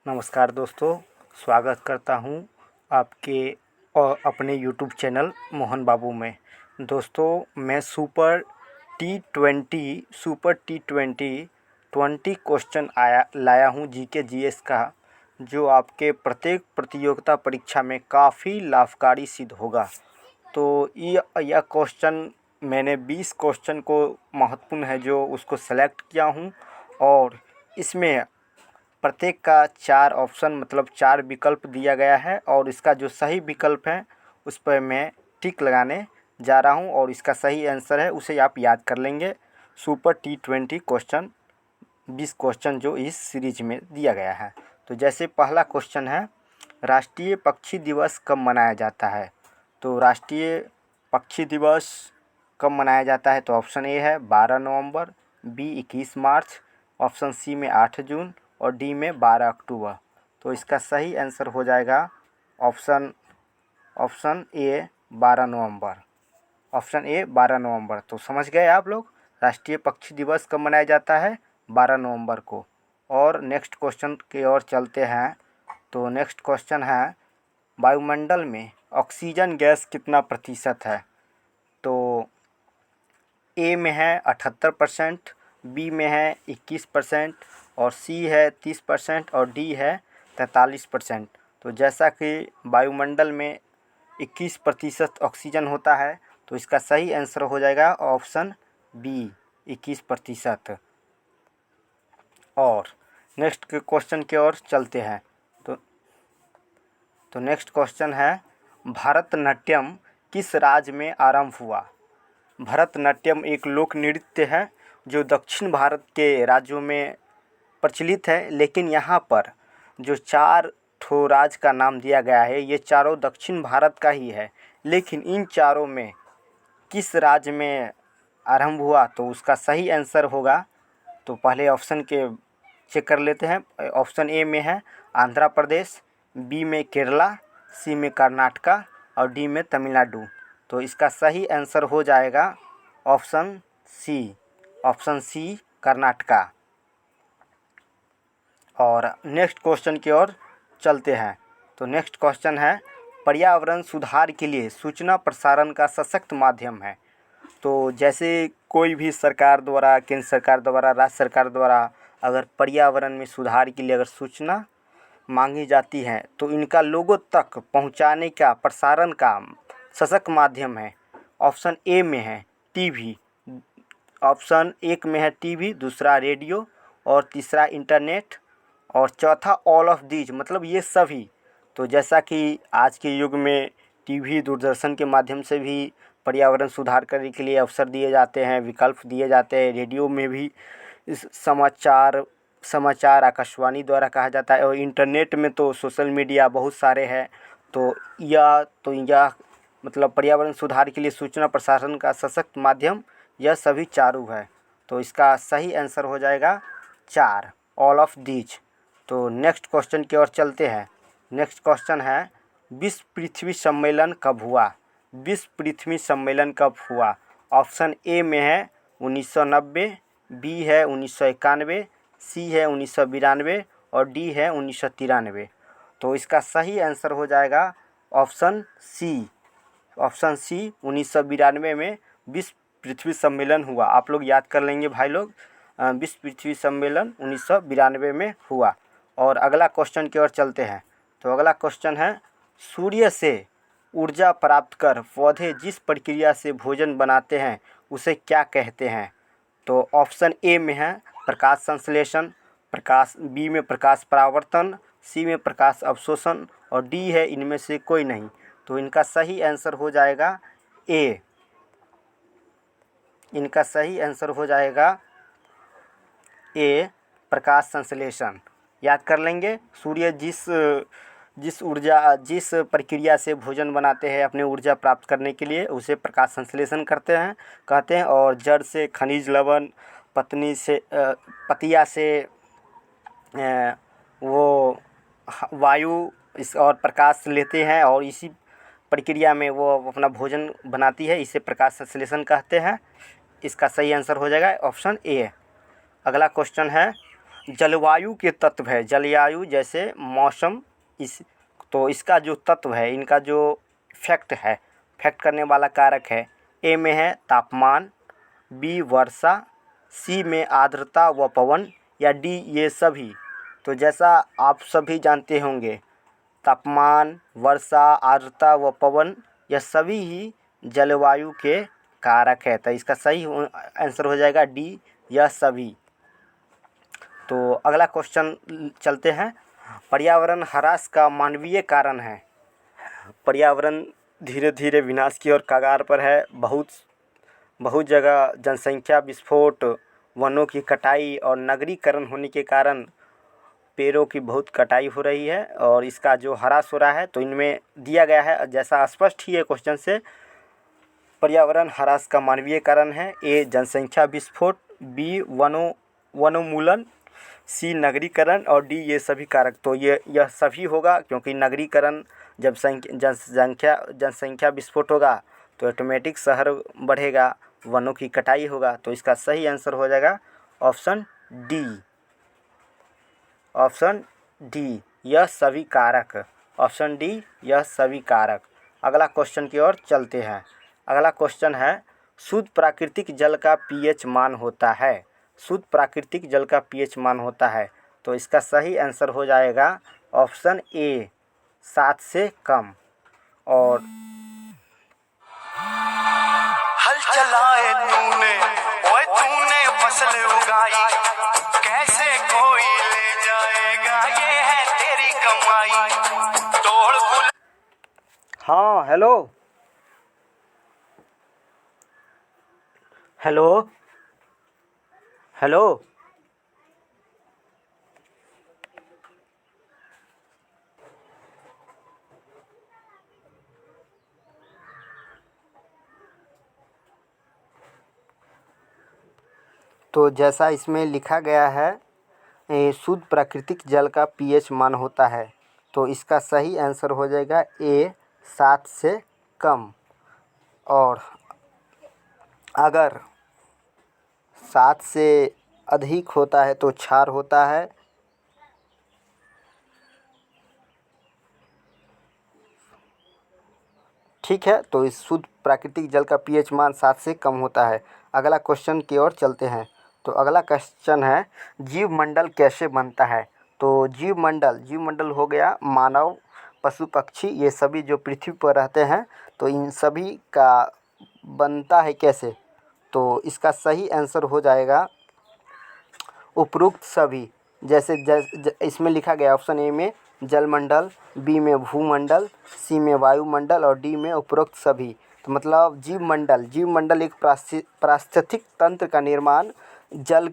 नमस्कार दोस्तों, स्वागत करता हूँ आपके और अपने यूट्यूब चैनल मोहन बाबू में। दोस्तों, मैं सुपर टी20 20 क्वेश्चन लाया हूँ जीके जीएस का, जो आपके प्रत्येक प्रतियोगिता परीक्षा में काफ़ी लाभकारी सिद्ध होगा। तो यह क्वेश्चन मैंने 20 क्वेश्चन को महत्वपूर्ण है जो उसको सेलेक्ट किया हूँ, और इसमें प्रत्येक का 4 ऑप्शन मतलब 4 विकल्प दिया गया है, और इसका जो सही विकल्प है उस पर मैं टिक लगाने जा रहा हूं, और इसका सही आंसर है उसे आप याद कर लेंगे। सुपर टी20 क्वेश्चन 20 क्वेश्चन जो इस सीरीज में दिया गया है। तो जैसे पहला क्वेश्चन है, राष्ट्रीय पक्षी दिवस कब मनाया जाता है? तो राष्ट्रीय पक्षी दिवस कब मनाया जाता है? तो ऑप्शन ए है 12 नवंबर, बी 21 मार्च, ऑप्शन सी में 8 जून और डी में 12 अक्टूबर। तो इसका सही आंसर हो जाएगा option A 12 November. Option A 12 नवंबर। तो समझ गए आप लोग, राष्ट्रीय पक्षी दिवस कब मनाया जाता है? 12 नवंबर को। और नेक्स्ट क्वेश्चन की ओर चलते हैं। तो नेक्स्ट क्वेश्चन है, वायुमंडल में ऑक्सीजन गैस कितना प्रतिशत है? तो ए में है 78%, बी में है 21% और सी है 30% और डी है 43%। तो जैसा कि वायुमंडल में 21% ऑक्सीजन होता है, तो इसका सही आंसर हो जाएगा ऑप्शन बी 21%। और नेक्स्ट के क्वेश्चन की ओर चलते हैं। तो नेक्स्ट क्वेश्चन है, भरतनाट्यम किस राज्य में आरंभ हुआ? भरतनाट्यम एक लोक नृत्य है जो दक्षिण भारत के राज्यों में प्रचलित है, लेकिन यहाँ पर जो 4 ठो राज्य का नाम दिया गया है, ये चारों दक्षिण भारत का ही है, लेकिन इन चारों में किस राज्य में आरंभ हुआ? तो उसका सही आंसर होगा, तो पहले ऑप्शन के चेक कर लेते हैं। ऑप्शन ए में है आंध्र प्रदेश, बी में केरला, सी में कर्नाटका और डी में तमिलनाडु। तो इसका सही आंसर हो जाएगा ऑप्शन सी कर्नाटका। और नेक्स्ट क्वेश्चन की ओर चलते हैं। तो नेक्स्ट क्वेश्चन है, पर्यावरण सुधार के लिए सूचना प्रसारण का सशक्त माध्यम है। तो जैसे कोई भी सरकार द्वारा, केंद्र सरकार द्वारा, राज्य सरकार द्वारा अगर पर्यावरण में सुधार के लिए अगर सूचना मांगी जाती है, तो इनका लोगों तक पहुंचाने का, प्रसारण का सशक्त माध्यम है। ऑप्शन ए में है टीवी, ऑप्शन एक में है टीवी, दूसरा रेडियो और तीसरा इंटरनेट और चौथा ऑल ऑफ दीज, मतलब ये सभी। तो जैसा कि आज के युग में टीवी, दूरदर्शन के माध्यम से भी पर्यावरण सुधार करने के लिए अवसर दिए जाते हैं, विकल्प दिए जाते हैं। रेडियो में भी इस समाचार आकाशवाणी द्वारा कहा जाता है, और इंटरनेट में तो सोशल मीडिया बहुत सारे हैं। तो यह मतलब पर्यावरण सुधार के लिए सूचना प्रसारण का सशक्त माध्यम यह सभी चारों है। तो इसका सही आंसर हो जाएगा 4, ऑल ऑफ दीज। तो नेक्स्ट क्वेश्चन की ओर चलते हैं। नेक्स्ट क्वेश्चन है, विश्व पृथ्वी सम्मेलन कब हुआ? विश्व पृथ्वी सम्मेलन कब हुआ? ऑप्शन ए में है 1990, बी है 1991, सी है 1992 और डी है 1993। तो इसका सही आंसर हो जाएगा ऑप्शन सी 1992 में विश्व पृथ्वी सम्मेलन हुआ। आप लोग याद कर लेंगे भाई लोग, विश्व पृथ्वी सम्मेलन 1992 में हुआ। और अगला क्वेश्चन की ओर चलते हैं। तो अगला क्वेश्चन है, सूर्य से ऊर्जा प्राप्त कर पौधे जिस प्रक्रिया से भोजन बनाते हैं उसे क्या कहते हैं? तो ऑप्शन ए में है प्रकाश संश्लेषण, बी में प्रकाश परावर्तन, सी में प्रकाश अवशोषण और डी है इनमें से कोई नहीं। तो इनका सही आंसर हो जाएगा ए। इनका सही आंसर हो जाएगा ए, प्रकाश संश्लेषण। याद कर लेंगे, सूर्य जिस प्रक्रिया से भोजन बनाते हैं अपने ऊर्जा प्राप्त करने के लिए, उसे प्रकाश संश्लेषण कहते हैं। और जड़ से खनिज लवण, पतिया से वो वायु और प्रकाश लेते हैं, और इसी प्रक्रिया में वो अपना भोजन बनाती है, इसे प्रकाश संश्लेषण कहते हैं। इसका सही आंसर हो जाएगा ऑप्शन ए। अगला क्वेश्चन है, जलवायु के तत्व है, जलवायु जैसे मौसम, इस तो इसका जो तत्व है, इनका जो इफेक्ट है, इफेक्ट करने वाला कारक है, ए में है तापमान, बी वर्षा, सी में आर्द्रता व पवन, या डी ये सभी। तो जैसा आप सभी जानते होंगे, तापमान, वर्षा, आर्द्रता व पवन यह सभी ही जलवायु के कारक है। तो इसका सही आंसर हो जाएगा डी, यह सभी। तो अगला क्वेश्चन चलते हैं। पर्यावरण ह्रास का मानवीय कारण है। पर्यावरण धीरे धीरे विनाश की ओर कगार पर है। बहुत जगह जनसंख्या विस्फोट, वनों की कटाई और नगरीकरण होने के कारण पेड़ों की बहुत कटाई हो रही है और इसका जो ह्रास हो रहा है। तो इनमें दिया गया है, जैसा स्पष्ट ही है क्वेश्चन से, पर्यावरण ह्रास का मानवीय कारण है। ए जनसंख्या विस्फोट, बी वनोन्मूलन, सी नगरीकरण और डी ये सभी कारक। तो यह सभी होगा, क्योंकि नगरीकरण जब जनसंख्या विस्फोट होगा तो ऑटोमेटिक शहर बढ़ेगा, वनों की कटाई होगा। तो इसका सही आंसर हो जाएगा ऑप्शन डी, ऑप्शन डी यह सभी कारक, ऑप्शन डी यह सभी कारक। अगला क्वेश्चन की ओर चलते हैं। अगला क्वेश्चन है, शुद्ध प्राकृतिक जल का पीएच मान होता है। शुद्ध प्राकृतिक जल का पीएच मान होता है। तो इसका सही आंसर हो जाएगा ऑप्शन ए, 7 से कम। और हल चलाए तूने फसल उगाई, कैसे कोई ले जाएगा, ये है तेरी कमाई, तोड़ बुल। हाँ, हेलो हेलो हेलो तो जैसा इसमें लिखा गया है, शुद्ध प्राकृतिक जल का पीएच मान होता है। तो इसका सही आंसर हो जाएगा ए, 7 से कम। और अगर 7 से अधिक होता है तो क्षार होता है। ठीक है, तो इस शुद्ध प्राकृतिक जल का पीएच मान 7 से कम होता है। अगला क्वेश्चन की ओर चलते हैं। तो अगला क्वेश्चन है, जीव मंडल कैसे बनता है। तो जीव मंडल हो गया मानव, पशु पक्षी, ये सभी जो पृथ्वी पर रहते हैं, तो इन सभी का बनता है कैसे। तो इसका सही आंसर हो जाएगा उपरोक्त सभी। जैसे इसमें लिखा गया ऑप्शन ए में जलमंडल, बी में भूमंडल, सी में वायुमंडल और डी में उपरोक्त सभी। तो मतलब जीव मंडल एक पारिस्थितिक तंत्र का निर्माण जल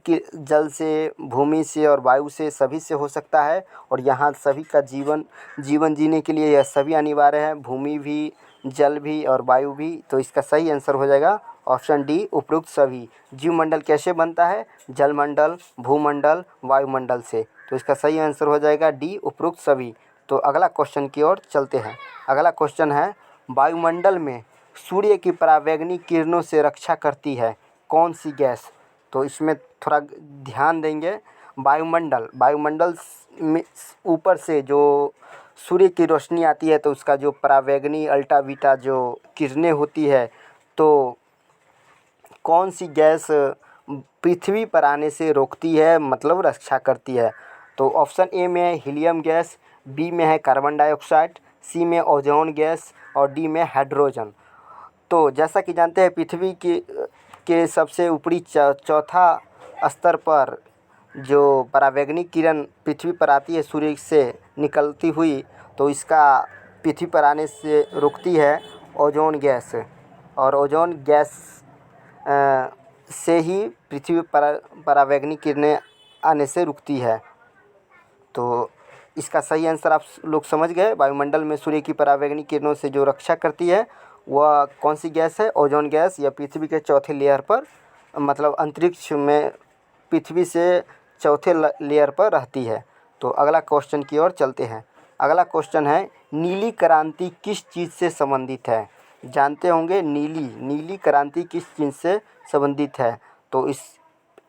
से, भूमि से और वायु से, सभी से हो सकता है। और यहाँ सभी का जीवन जीने के लिए यह सभी अनिवार्य है, भूमि भी, जल भी और वायु भी। तो इसका सही आंसर हो जाएगा ऑप्शन डी, उपरोक्त सभी। जीवमंडल कैसे बनता है, जलमंडल, भूमंडल, वायुमंडल से। तो इसका सही आंसर हो जाएगा डी, उपरोक्त सभी। तो अगला क्वेश्चन की ओर चलते हैं। अगला क्वेश्चन है, वायुमंडल में सूर्य की परावैंगनी किरणों से रक्षा करती है कौन सी गैस। तो इसमें थोड़ा ध्यान देंगे। वायुमंडल में ऊपर से जो सूर्य की रोशनी आती है, तो उसका जो परावैंगनी अल्ट्रा बीटा जो किरणें होती है, तो कौन सी गैस पृथ्वी पर आने से रोकती है, मतलब रक्षा करती है। तो ऑप्शन ए में है हीलियम गैस, बी में है कार्बन डाइऑक्साइड, सी में ओजोन गैस और डी में हाइड्रोजन। तो जैसा कि जानते हैं, पृथ्वी के सबसे ऊपरी चौथा स्तर पर जो परावैंगनी किरण पृथ्वी पर आती है सूर्य से निकलती हुई, तो इसका पृथ्वी पर आने से रोकती है ओजोन गैस। और ओजोन गैस से ही पृथ्वी पर परावैंगनी किरणें आने से रुकती है। तो इसका सही आंसर आप लोग समझ गए। वायुमंडल में सूर्य की परावैंगनी किरणों से जो रक्षा करती है वह कौन सी गैस है, ओजोन गैस। या पृथ्वी के चौथे लेयर पर, मतलब अंतरिक्ष में पृथ्वी से चौथे लेयर पर रहती है। तो अगला क्वेश्चन की ओर चलते हैं। अगला क्वेश्चन है, नीली क्रांति किस चीज़ से संबंधित है। जानते होंगे नीली क्रांति किस चीज़ से संबंधित है। तो इस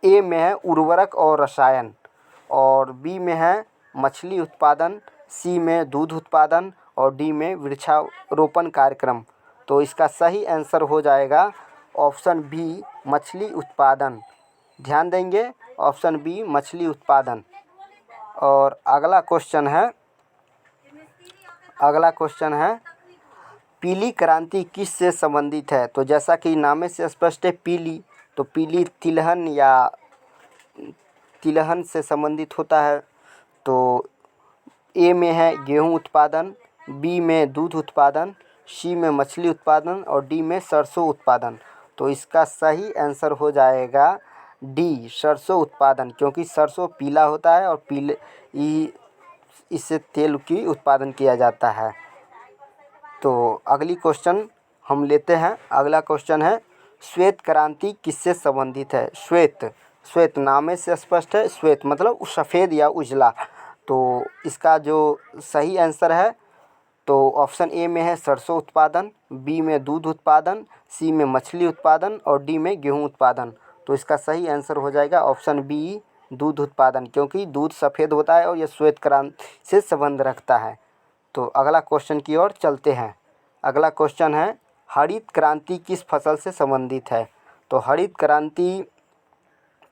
ए में है उर्वरक और रसायन, और बी में है मछली उत्पादन, सी में दूध उत्पादन और डी में वृक्षारोपण कार्यक्रम। तो इसका सही आंसर हो जाएगा ऑप्शन बी मछली उत्पादन। ध्यान देंगे, ऑप्शन बी मछली उत्पादन। और अगला क्वेश्चन है पीली क्रांति किस से संबंधित है। तो जैसा कि नाम से स्पष्ट है पीली, तो पीली तिलहन या तिलहन से संबंधित होता है। तो ए में है गेहूं उत्पादन, बी में दूध उत्पादन, सी में मछली उत्पादन और डी में सरसों उत्पादन। तो इसका सही आंसर हो जाएगा डी सरसों उत्पादन, क्योंकि सरसों पीला होता है और पीले इससे तेल की उत्पादन किया जाता है। तो अगली क्वेश्चन हम लेते हैं। अगला क्वेश्चन है श्वेत क्रांति किससे संबंधित है। श्वेत नाम से स्पष्ट है, श्वेत मतलब सफ़ेद या उजला। तो इसका जो सही आंसर है तो ऑप्शन ए में है सरसों उत्पादन, बी में दूध उत्पादन, सी में मछली उत्पादन और डी में गेहूं उत्पादन। तो इसका सही आंसर हो जाएगा ऑप्शन बी दूध उत्पादन, क्योंकि दूध सफ़ेद होता है और यह श्वेत क्रांति से संबंध रखता है। तो अगला क्वेश्चन की ओर चलते हैं। अगला क्वेश्चन है हरित क्रांति किस फसल से संबंधित है। तो हरित क्रांति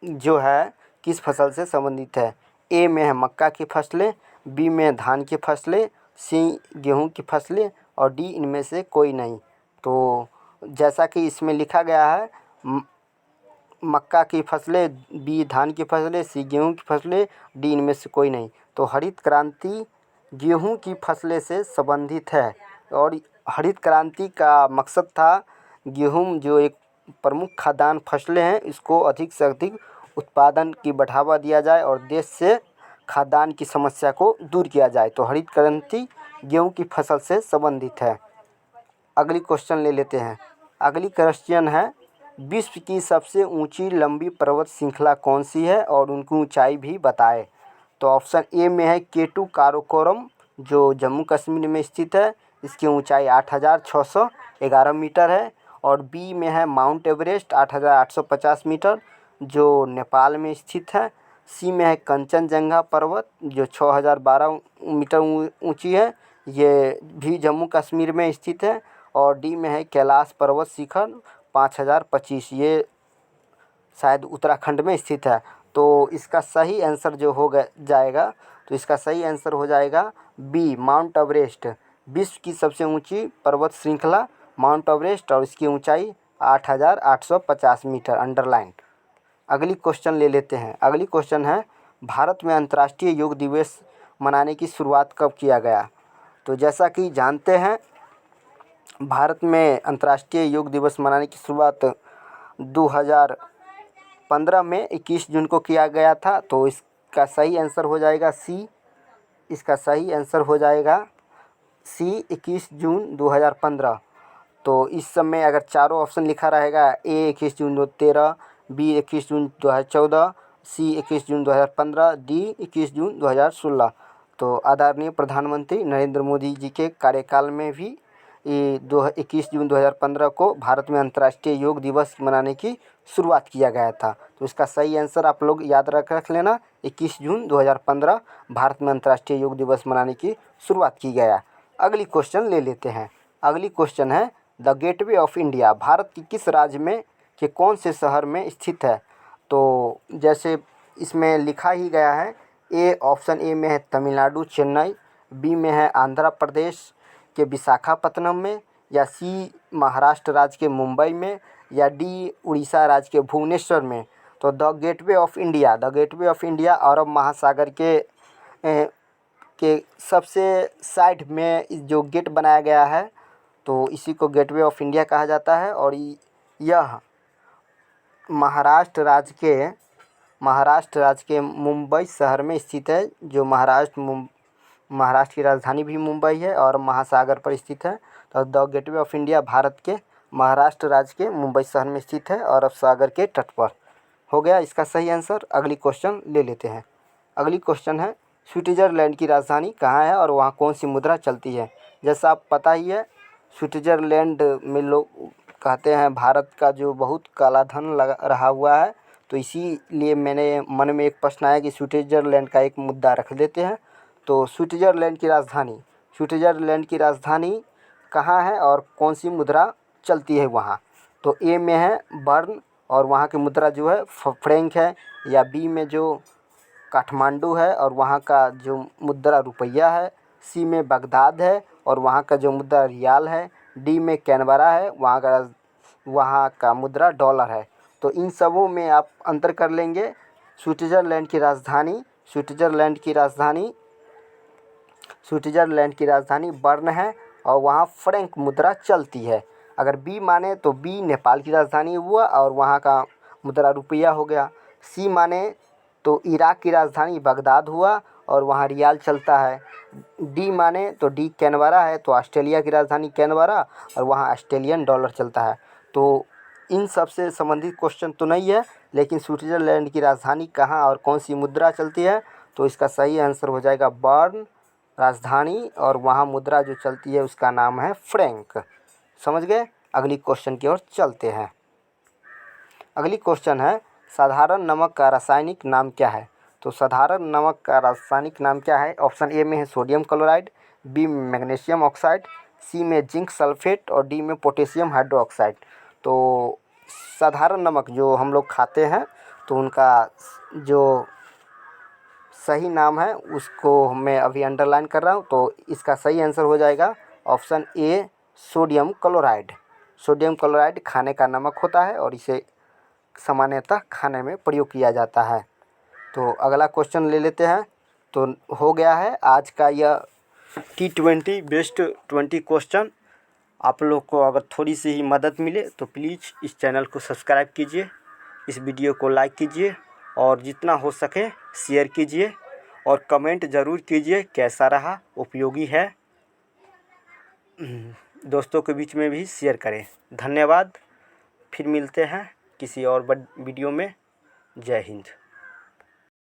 जो है किस फसल से संबंधित है। ए में है मक्का की फसलें, बी में धान की फसलें, सी गेहूं की फसलें और डी इनमें से कोई नहीं। तो जैसा कि इसमें लिखा गया है मक्का की फसलें, बी धान की फसलें, सी गेहूं की फसलें, डी इनमें से कोई नहीं। तो हरित क्रांति गेहूं की फसलें से संबंधित है और हरित क्रांति का मकसद था गेहूं जो एक प्रमुख खाद्यान्न फसलें हैं इसको अधिक से अधिक उत्पादन की बढ़ावा दिया जाए और देश से खाद्यान्न की समस्या को दूर किया जाए। तो हरित क्रांति गेहूं की फसल से संबंधित है। अगली क्वेश्चन ले लेते हैं। अगली क्वेश्चन है विश्व की सबसे ऊंची लंबी पर्वत श्रृंखला कौन सी है और उनकी ऊंचाई भी बताएं। तो ऑप्शन ए में है केटू काराकोरम जो जम्मू कश्मीर में स्थित है, इसकी ऊंचाई 8,611 मीटर है। और बी में है माउंट एवरेस्ट 8,850 मीटर जो नेपाल में स्थित है। सी में है कंचनजंगा पर्वत जो 6,012 मीटर ऊंची है, ये भी जम्मू कश्मीर में स्थित है। और डी में है कैलाश पर्वत शिखर 5,025, ये शायद उत्तराखंड में स्थित है। तो इसका सही आंसर जो हो जाएगा तो इसका सही आंसर हो जाएगा बी माउंट एवरेस्ट। विश्व की सबसे ऊंची पर्वत श्रृंखला माउंट एवरेस्ट और इसकी ऊंचाई 8,850 मीटर अंडरलाइन। अगली क्वेश्चन ले लेते हैं। अगली क्वेश्चन है भारत में अंतर्राष्ट्रीय योग दिवस मनाने की शुरुआत कब किया गया। तो जैसा कि जानते हैं भारत में अंतर्राष्ट्रीय योग दिवस मनाने की शुरुआत 2015 में 21 जून को किया गया था। तो इसका सही आंसर हो जाएगा सी। इसका सही आंसर हो जाएगा सी 21 जून 2015। तो इस समय अगर चारों ऑप्शन लिखा रहेगा ए 21 जून 2013, बी 21 जून 2014, सी 21 जून 2015, डी 21 जून 2016। तो आदरणीय प्रधानमंत्री नरेंद्र मोदी जी के कार्यकाल में भी 21 जून 2015 को भारत में अंतर्राष्ट्रीय योग दिवस मनाने की शुरुआत किया गया था। तो इसका सही आंसर आप लोग याद रख लेना, 21 जून 2015 भारत में अंतर्राष्ट्रीय योग दिवस मनाने की शुरुआत की गया। अगली क्वेश्चन ले लेते हैं। अगली क्वेश्चन है the gateway of India Bharat की किस राज्य में के कौन से शहर में स्थित है। तो जैसे इसमें लिखा ही गया है ए ऑप्शन ए में है तमिलनाडु चेन्नई, बी में है आंध्र प्रदेश के विशाखापत्तनम में, या सी महाराष्ट्र राज्य के मुंबई में, या डी उड़ीसा राज्य के भुवनेश्वर में। तो द गेटवे ऑफ इंडिया अरब महासागर के सबसे साइड में जो गेट बनाया गया है तो इसी को गेटवे ऑफ इंडिया कहा जाता है। और यह महाराष्ट्र राज्य के मुंबई शहर में स्थित है, जो महाराष्ट्र की राजधानी भी मुंबई है और महासागर पर स्थित है। तो the gateway of India Bharat के महाराष्ट्र राज्य के मुंबई शहर में स्थित है और अरब सागर के तट पर। हो गया इसका सही आंसर। अगली क्वेश्चन ले लेते हैं। अगली क्वेश्चन है स्विट्ज़रलैंड की राजधानी कहाँ है और वहाँ कौन सी मुद्रा चलती है। जैसा आप पता ही है स्विट्ज़रलैंड में लोग कहते हैं भारत का जो बहुत काला धन लगा रहा हुआ है, तो इसीलिए मैंने मन में एक प्रश्न आया कि स्विट्ज़रलैंड का एक मुद्दा रख देते हैं। तो स्विट्ज़रलैंड की राजधानी कहाँ है और कौन सी मुद्रा चलती है वहाँ? तो ए में है बर्न और वहाँ की मुद्रा जो है फ्रैंक है, या बी में जो काठमांडू है और वहाँ का जो मुद्रा रुपया है, सी में बगदाद है और वहाँ का जो मुद्रा रियाल है, डी में कैनबरा है, वहाँ का मुद्रा डॉलर है। तो इन सबों में आप अंतर कर लेंगे। स्विट्ज़रलैंड की राजधानी बर्न है और वहाँ फ्रैंक मुद्रा चलती है। अगर बी माने तो बी नेपाल की राजधानी हुआ और वहाँ का मुद्रा रुपया हो गया। सी माने तो इराक की राजधानी बगदाद हुआ और वहाँ रियाल चलता है। डी माने तो डी कैनबरा है, तो ऑस्ट्रेलिया की राजधानी कैनबरा और वहाँ ऑस्ट्रेलियन डॉलर चलता है। तो इन सब से संबंधित क्वेश्चन तो नहीं है, लेकिन स्विट्ज़रलैंड की राजधानी कहाँ और कौन सी मुद्रा चलती है, तो इसका सही आंसर हो जाएगा बर्न राजधानी, और वहाँ मुद्रा जो चलती है उसका नाम है फ्रैंक। समझ गए? अगली क्वेश्चन की ओर चलते हैं। अगली क्वेश्चन है, साधारण नमक का रासायनिक नाम क्या है? तो साधारण नमक का रासायनिक नाम क्या है? ऑप्शन ए में है सोडियम क्लोराइड, बी में मैग्नीशियम ऑक्साइड, सी में जिंक सल्फेट और डी में पोटेशियम हाइड्रोक्साइड। तो साधारण नमक जो हम लोग खाते हैं तो उनका जो सही नाम है उसको मैं अभी अंडरलाइन कर रहा हूँ। तो इसका सही आंसर हो जाएगा option A sodium chloride. Sodium chloride खाने का नमक होता है और इसे सामान्यतः खाने में प्रयोग किया जाता है। तो अगला क्वेश्चन ले लेते हैं। तो हो गया है आज का यह T20 बेस्ट 20 क्वेश्चन। आप लोग को अगर थोड़ी सी ही मदद मिले तो प्लीज़ इस चैनल को सब्सक्राइब कीजिए, इस वीडियो को लाइक कीजिए और जितना हो सके शेयर कीजिए और कमेंट ज़रूर कीजिए कैसा रहा, उपयोगी है, दोस्तों के बीच में भी शेयर करें। धन्यवाद। फिर मिलते हैं किसी और वीडियो में। जय हिंद।